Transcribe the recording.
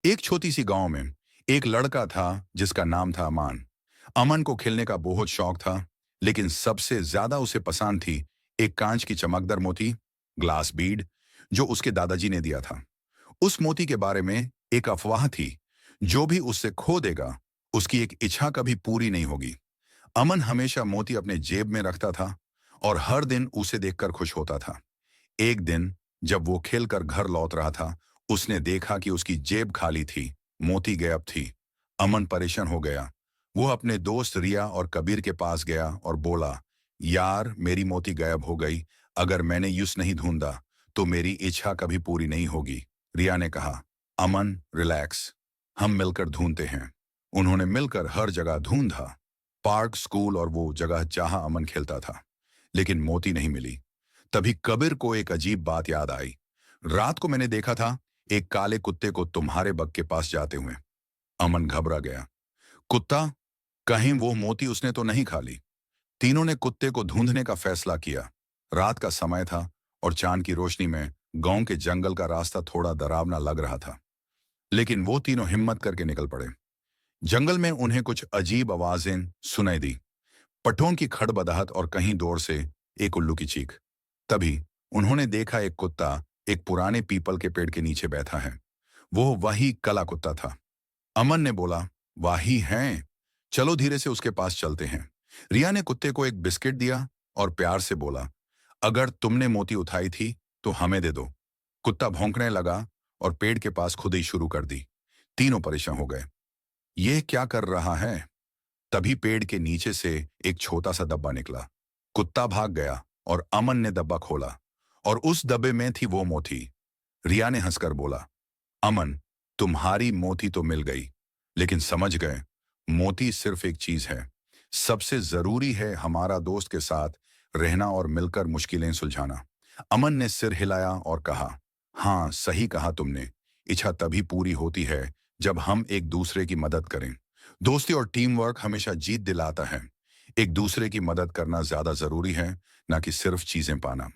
एक छोटी सी गांव में एक लड़का था जिसका नाम था अमान। अमन को खेलने का बहुत शौक था, लेकिन सबसे ज्यादा उसे पसंद थी एक कांच की चमकदार मोती, ग्लास बीड, जो उसके दादाजी ने दिया था। उस मोती के बारे में एक अफवाह थी, जो भी उससे खो देगा उसकी एक इच्छा कभी पूरी नहीं होगी। अमन हमेशा मोती अपने जेब में रखता था और हर दिन उसे देखकर खुश होता था। एक दिन जब वो खेलकर घर लौट रहा था, उसने देखा कि उसकी जेब खाली थी, मोती गायब थी। अमन परेशान हो गया। वो अपने दोस्त रिया और कबीर के पास गया और बोला, यार मेरी मोती गायब हो गई। अगर मैंने यूं नहीं ढूंढा तो मेरी इच्छा कभी पूरी नहीं होगी। रिया ने कहा, अमन रिलैक्स, हम मिलकर ढूंढते हैं। उन्होंने मिलकर हर जगह ढूंढा, पार्क, स्कूल और वो जगह जहां अमन खेलता था, लेकिन मोती नहीं मिली। तभी कबीर को एक अजीब बात याद आई। रात को मैंने देखा था एक काले कुत्ते को तुम्हारे बग के पास जाते हुए। अमन घबरा गया। कुत्ता? कहीं वो मोती उसने तो नहीं खा ली? तीनों ने कुत्ते को ढूंढने का फैसला किया। रात का समय था और चांद की रोशनी में गांव के जंगल का रास्ता थोड़ा डरावना लग रहा था, लेकिन वो तीनों हिम्मत करके निकल पड़े। जंगल में उन्हें कुछ अजीब आवाजें सुनाई दी, पट्टों की खड़बड़ाहट और कहीं दूर से एक उल्लू की चीख। तभी उन्होंने देखा एक कुत्ता एक पुराने पीपल के पेड़ के नीचे बैठा है। वो वही काला कुत्ता था। अमन ने बोला, वही हैं, चलो धीरे से उसके पास चलते हैं। रिया ने कुत्ते को एक बिस्किट दिया और प्यार से बोला, अगर तुमने मोती उठाई थी तो हमें दे दो। कुत्ता भौंकने लगा और पेड़ के पास खुदाई शुरू कर दी। तीनों परेशान हो गए, ये क्या कर रहा है? तभी पेड़ के नीचे से एक छोटा सा डब्बा निकला। कुत्ता भाग गया और अमन ने डब्बा खोला और उस डब्बे में थी वो मोती। रिया ने हंसकर बोला, अमन, तुम्हारी मोती तो मिल गई, लेकिन समझ गए, मोती सिर्फ एक चीज है। सबसे जरूरी है हमारा दोस्त के साथ रहना और मिलकर मुश्किलें सुलझाना। अमन ने सिर हिलाया और कहा, हाँ सही कहा तुमने। इच्छा तभी पूरी होती है जब हम एक दूसरे की मदद करें। दोस्ती और टीम वर्क हमेशा जीत दिलाता है। एक दूसरे की मदद करना ज्यादा जरूरी है, ना कि सिर्फ चीजें पाना।